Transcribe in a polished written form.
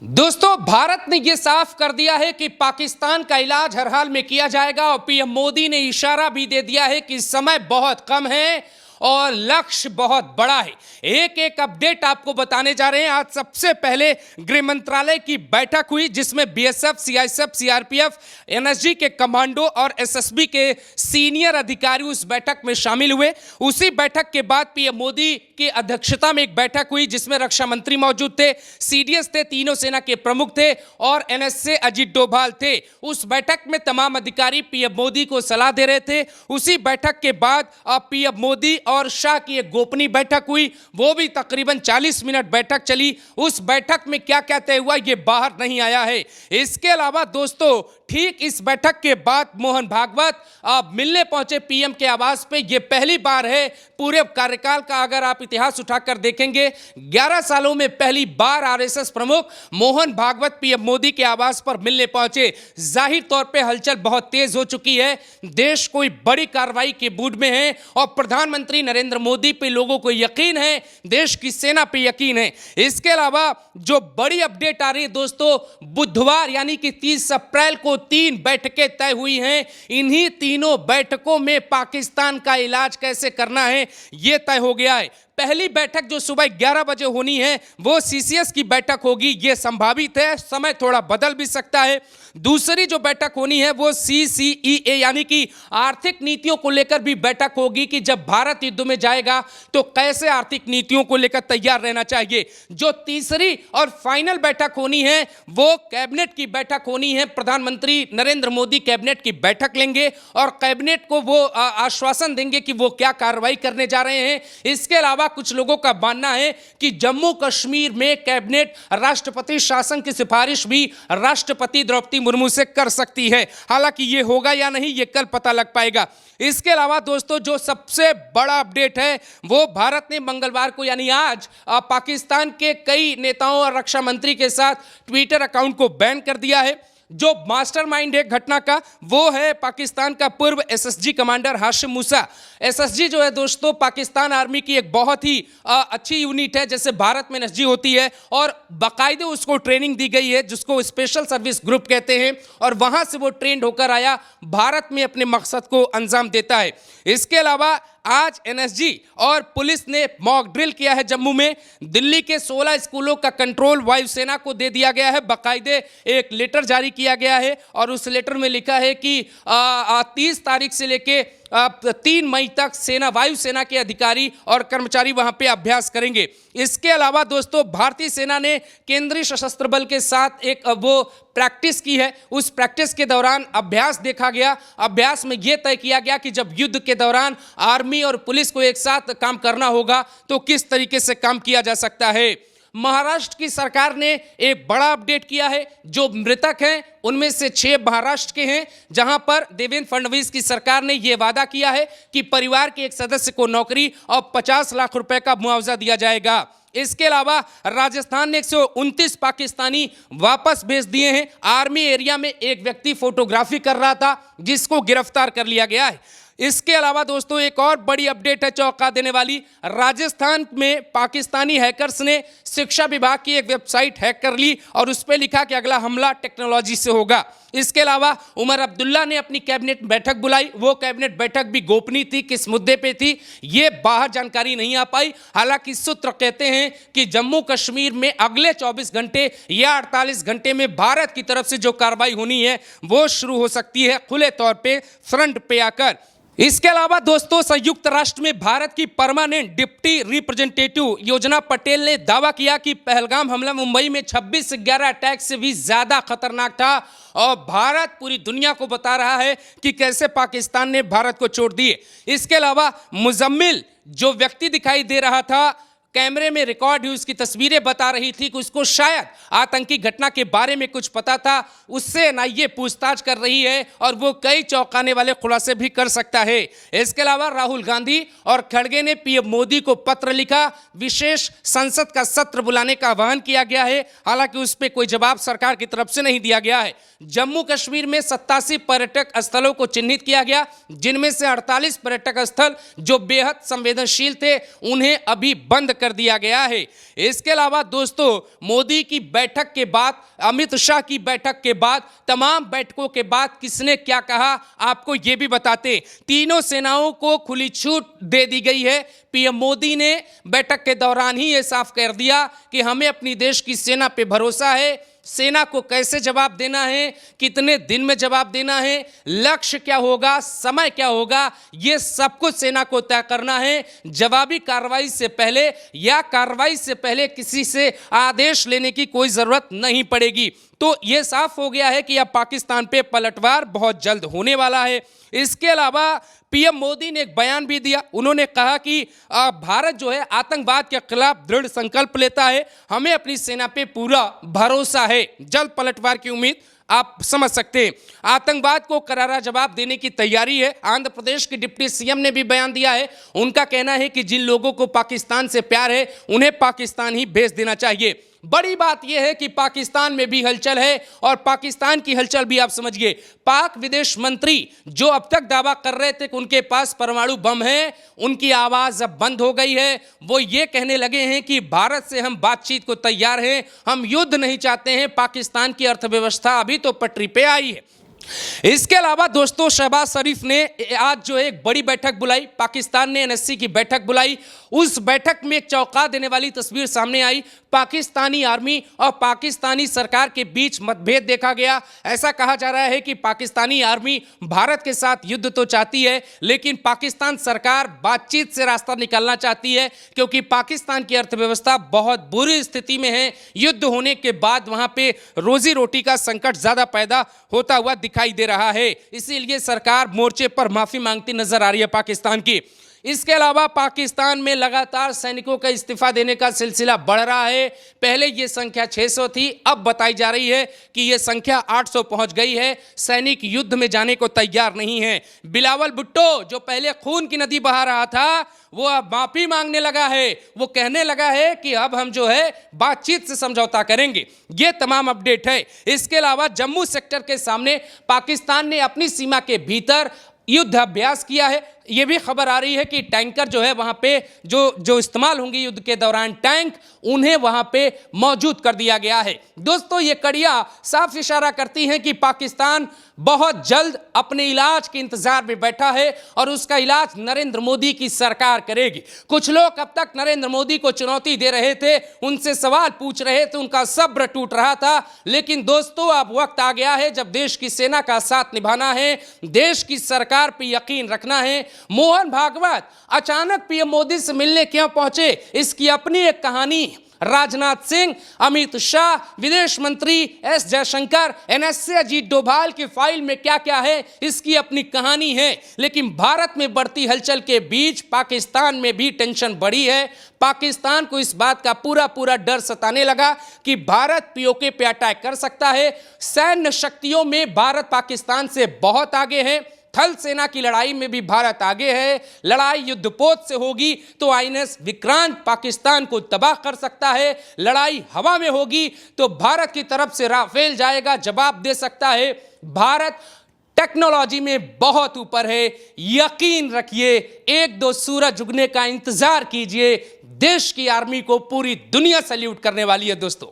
दोस्तों, भारत ने यह साफ कर दिया है कि पाकिस्तान का इलाज हर हाल में किया जाएगा और पीएम मोदी ने इशारा भी दे दिया है कि समय बहुत कम है और लक्ष्य बहुत बड़ा है। एक एक अपडेट आपको बताने जा रहे हैं। आज सबसे पहले गृह मंत्रालय की बैठक हुई जिसमें बीएसएफ, सीआईएसएफ, सीआरपीएफ, एनएसजी के कमांडो और एसएसबी के सीनियर अधिकारी उस बैठक में शामिल हुए। उसी बैठक के बाद पीएम मोदी की अध्यक्षता में एक बैठक हुई जिसमें रक्षा मंत्री मौजूद थे, सीडीएस थे, तीनों सेना के प्रमुख थे और एनएस से अजीत डोभाल थे। उस बैठक में तमाम अधिकारी पीएम मोदी को सलाह दे रहे थे। उसी बैठक के बाद पीएम मोदी और शाह की एक गोपनीय बैठक हुई, वो भी तकरीबन 40 मिनट बैठक चली। उस बैठक में क्या क्या तय हुआ ये बाहर नहीं आया है। इसके अलावा दोस्तों, ठीक इस बैठक के बाद मोहन भागवत मिलने पहुंचे पीएम के आवास पे। ये पहली बार है पूरे कार्यकाल का, अगर आप इतिहास उठाकर देखेंगे, 11 सालों में पहली बार आरएसएस प्रमुख मोहन भागवत पीएम मोदी के आवास पर मिलने पहुंचे। जाहिर तौर पे हलचल बहुत तेज हो चुकी है, देश कोई बड़ी कार्रवाई के मूड में है और प्रधानमंत्री नरेंद्र मोदी पे लोगों को यकीन है, देश की सेना पे यकीन है। इसके अलावा जो बड़ी अपडेट आ रही है दोस्तों, बुधवार यानी कि 30 अप्रैल को 3 बैठकें तय हुई हैं। इन्हीं तीनों बैठकों में पाकिस्तान का इलाज कैसे करना है यह तय हो गया है। पहली बैठक जो सुबह 11 बजे होनी है वो सीसीएस की बैठक होगी, यह संभावित है, समय थोड़ा बदल भी सकता है। दूसरी जो बैठक होनी है वो सीसीईए यानी कि आर्थिक नीतियों को लेकर भी बैठक होगी कि जब भारत युद्ध में जाएगा तो कैसे आर्थिक नीतियों को लेकर तैयार रहना चाहिए। जो तीसरी और फाइनल बैठक होनी है वो कैबिनेट की बैठक होनी है। प्रधानमंत्री नरेंद्र मोदी कैबिनेट की बैठक लेंगे और कैबिनेट को वो आश्वासन देंगे कि वो क्या कार्रवाई करने जा रहे हैं। इसके अलावा कुछ लोगों का मानना है कि जम्मू कश्मीर में कैबिनेट राष्ट्रपति शासन की सिफारिश भी राष्ट्रपति द्रौपदी मुर्मू से कर सकती है। हालांकि यह होगा या नहीं ये कल पता लग पाएगा। इसके अलावा दोस्तों, जो सबसे बड़ा अपडेट है वो भारत ने मंगलवार को यानी आज पाकिस्तान के कई नेताओं और रक्षा मंत्री के साथ ट्विटर अकाउंट को बैन कर दिया है। जो मास्टरमाइंड है घटना का वो है पाकिस्तान का पूर्व एसएसजी कमांडर हाशिम मूसा। एसएसजी जो है दोस्तों पाकिस्तान आर्मी की एक बहुत ही अच्छी यूनिट है, जैसे भारत में एनएसजी होती है और बाकायदे उसको ट्रेनिंग दी गई है जिसको स्पेशल सर्विस ग्रुप कहते हैं और वहां से वो ट्रेंड होकर आया, भारत में अपने मकसद को अंजाम देता है। इसके अलावा आज एनएसजी और पुलिस ने मॉक ड्रिल किया है जम्मू में। दिल्ली के 16 स्कूलों का कंट्रोल वायुसेना को दे दिया गया है। बाकायदे एक लेटर जारी किया गया है और उस लेटर में लिखा है कि 30 तारीख से लेके 3 मई तक वायुसेना के अधिकारी और कर्मचारी वहां पे अभ्यास करेंगे। इसके अलावा दोस्तों, भारतीय सेना ने केंद्रीय सशस्त्र बल के साथ एक वो प्रैक्टिस की है। उस प्रैक्टिस के दौरान अभ्यास देखा गया। अभ्यास में यह तय किया गया कि जब युद्ध के दौरान आर्मी और पुलिस को एक साथ काम करना होगा तो किस तरीके से काम किया जा सकता है। महाराष्ट्र की सरकार ने एक बड़ा अपडेट किया है। जो मृतक हैं उनमें से 6 महाराष्ट्र के हैं, जहां पर देवेंद्र फडणवीस की सरकार ने यह वादा किया है कि परिवार के एक सदस्य को नौकरी और 50 लाख रुपए का मुआवजा दिया जाएगा। इसके अलावा राजस्थान ने 129 पाकिस्तानी वापस भेज दिए हैं। आर्मी एरिया में एक व्यक्ति फोटोग्राफी कर रहा था जिसको गिरफ्तार कर लिया गया है। इसके अलावा दोस्तों, एक और बड़ी अपडेट है चौंका देने वाली। राजस्थान में पाकिस्तानी हैकर्स ने शिक्षा विभाग की एक वेबसाइट हैक कर ली और उस पर लिखा कि अगला हमला टेक्नोलॉजी से होगा। इसके अलावा उमर अब्दुल्ला ने अपनी कैबिनेट बैठक बुलाई। वो कैबिनेट बैठक भी गोपनीय थी, किस मुद्दे पे थी ये बाहर जानकारी नहीं आ पाई। हालांकि सूत्र कहते हैं कि जम्मू कश्मीर में अगले 24 घंटे या 48 घंटे में भारत की तरफ से जो कार्रवाई होनी है वो शुरू हो सकती है खुले तौर पे फ्रंट पे आकर। इसके अलावा दोस्तों, संयुक्त राष्ट्र में भारत की परमानेंट डिप्टी रिप्रेजेंटेटिव योजना पटेल ने दावा किया कि पहलगाम हमला मुंबई में 26 से 11 अटैक से भी ज्यादा खतरनाक था और भारत पूरी दुनिया को बता रहा है कि कैसे पाकिस्तान ने भारत को चोट दी है। इसके अलावा मुजम्मिल जो व्यक्ति दिखाई दे रहा था, कैमरे में रिकॉर्ड हुई उसकी तस्वीरें बता रही थी कि उसको शायद आतंकी घटना के बारे में कुछ पता था। उससे एनआईए पूछताछ कर रही है और वो कई चौंकाने वाले खुलासे भी कर सकता है। इसके अलावा राहुल गांधी और खड़गे ने पीएम मोदी को पत्र लिखा। विशेष संसद का सत्र बुलाने का आह्वान किया गया है, हालांकि उस पर कोई जवाब सरकार की तरफ से नहीं दिया गया है। जम्मू कश्मीर में 87 पर्यटक स्थलों को चिन्हित किया गया, जिनमें से 48 पर्यटक स्थल जो बेहद संवेदनशील थे उन्हें अभी बंद कर कर दिया गया है। इसके अलावा दोस्तों, मोदी की बैठक के बाद, अमित शाह की बैठक के बाद, तमाम बैठकों के बाद किसने क्या कहा आपको ये भी बताते। तीनों सेनाओं को खुली छूट दे दी गई है। पीएम मोदी ने बैठक के दौरान ही ये साफ कर दिया कि हमें अपनी देश की सेना पे भरोसा है। सेना को कैसे जवाब देना है, कितने दिन में जवाब देना है, लक्ष्य क्या होगा, समय क्या होगा, ये सब कुछ सेना को तय करना है। जवाबी कार्रवाई से पहले या कार्रवाई से पहले किसी से आदेश लेने की कोई जरूरत नहीं पड़ेगी। तो ये साफ हो गया है कि अब पाकिस्तान पे पलटवार बहुत जल्द होने वाला है। इसके अलावा पीएम मोदी ने एक बयान भी दिया। उन्होंने कहा कि भारत जो है आतंकवाद के खिलाफ दृढ़ संकल्प लेता है, हमें अपनी सेना पे पूरा भरोसा है। जल्द पलटवार की उम्मीद आप समझ सकते हैं। आतंकवाद को करारा जवाब देने की तैयारी है। आंध्र प्रदेश के डिप्टी सीएम ने भी बयान दिया है। उनका कहना है कि जिन लोगों को पाकिस्तान से प्यार है उन्हें पाकिस्तान ही भेज देना चाहिए। बड़ी बात यह है कि पाकिस्तान में भी हलचल है, और पाकिस्तान की हलचल भी आप समझिए। पाक विदेश मंत्री जो अब तक दावा कर रहे थे कि उनके पास परमाणु बम है, उनकी आवाज अब बंद हो गई है। वो ये कहने लगे हैं कि भारत से हम बातचीत को तैयार हैं, हम युद्ध नहीं चाहते हैं। पाकिस्तान की अर्थव्यवस्था अभी तो पटरी पे आई है। इसके अलावा दोस्तों, शहबाज शरीफ ने आज जो एक बड़ी बैठक बुलाई, पाकिस्तान ने एनएससी की बैठक बुलाई। उस बैठक में एक चौंका देने वाली तस्वीर सामने आई। पाकिस्तानी आर्मी और पाकिस्तानी सरकार के बीच मतभेद देखा गया। ऐसा कहा जा रहा है कि पाकिस्तानी आर्मी भारत के साथ युद्ध तो चाहती है, लेकिन पाकिस्तान सरकार बातचीत से रास्ता निकालना चाहती है, क्योंकि पाकिस्तान की अर्थव्यवस्था बहुत बुरी स्थिति में है। युद्ध होने के बाद वहां पे रोजी रोटी का संकट ज्यादा पैदा होता हुआ दिखाई दे रहा है। इसीलिए सरकार मोर्चे पर माफी मांगती नजर आ रही है पाकिस्तान की। इसके अलावा पाकिस्तान में लगातार सैनिकों का इस्तीफा देने का सिलसिला बढ़ रहा है। पहले ये संख्या 600 थी, अब बताई जा रही है कि ये संख्या 800 पहुंच गई है। सैनिक युद्ध में जाने को तैयार नहीं है। बिलावल भुट्टो जो पहले खून की नदी बहा रहा था, वो अब माफी मांगने लगा है। वो कहने लगा है कि अब हम जो है बातचीत से समझौता करेंगे। ये तमाम अपडेट है। इसके अलावा जम्मू सेक्टर के सामने पाकिस्तान ने अपनी सीमा के भीतर युद्ध अभ्यास किया है। ये भी खबर आ रही है कि टैंकर जो है वहां पे जो इस्तेमाल होंगे युद्ध के दौरान, टैंक, उन्हें वहां पे मौजूद कर दिया गया है। दोस्तों, ये कड़ियां साफ इशारा करती हैं कि पाकिस्तान बहुत जल्द अपने इलाज के इंतजार में बैठा है, और उसका इलाज नरेंद्र मोदी की सरकार करेगी। कुछ लोग अब तक नरेंद्र मोदी को चुनौती दे रहे थे, उनसे सवाल पूछ रहे थे, उनका सब्र टूट रहा था। लेकिन दोस्तों, अब वक्त आ गया है जब देश की सेना का साथ निभाना है, देश की सरकार पर यकीन रखना है। मोहन भागवत अचानक पीएम मोदी से मिलने क्यों पहुंचे, इसकी अपनी एक कहानी। राजनाथ सिंह, अमित शाह, विदेश मंत्री एस जयशंकर, एनएसए अजीत डोभाल की फाइल में क्या क्या है, इसकी अपनी कहानी है। लेकिन भारत में बढ़ती हलचल के बीच पाकिस्तान में भी टेंशन बढ़ी है। पाकिस्तान को इस बात का पूरा डर सताने लगा कि भारत पीओके पे अटैक कर सकता है। सैन्य शक्तियों में भारत पाकिस्तान से बहुत आगे है। थल सेना की लड़ाई में भी भारत आगे है। लड़ाई युद्धपोत से होगी तो आईएनएस विक्रांत पाकिस्तान को तबाह कर सकता है। लड़ाई हवा में होगी तो भारत की तरफ से राफेल जाएगा, जवाब दे सकता है। भारत टेक्नोलॉजी में बहुत ऊपर है। यकीन रखिए, एक दो सूरज उगने का इंतजार कीजिए। देश की आर्मी को पूरी दुनिया सैल्यूट करने वाली है दोस्तों।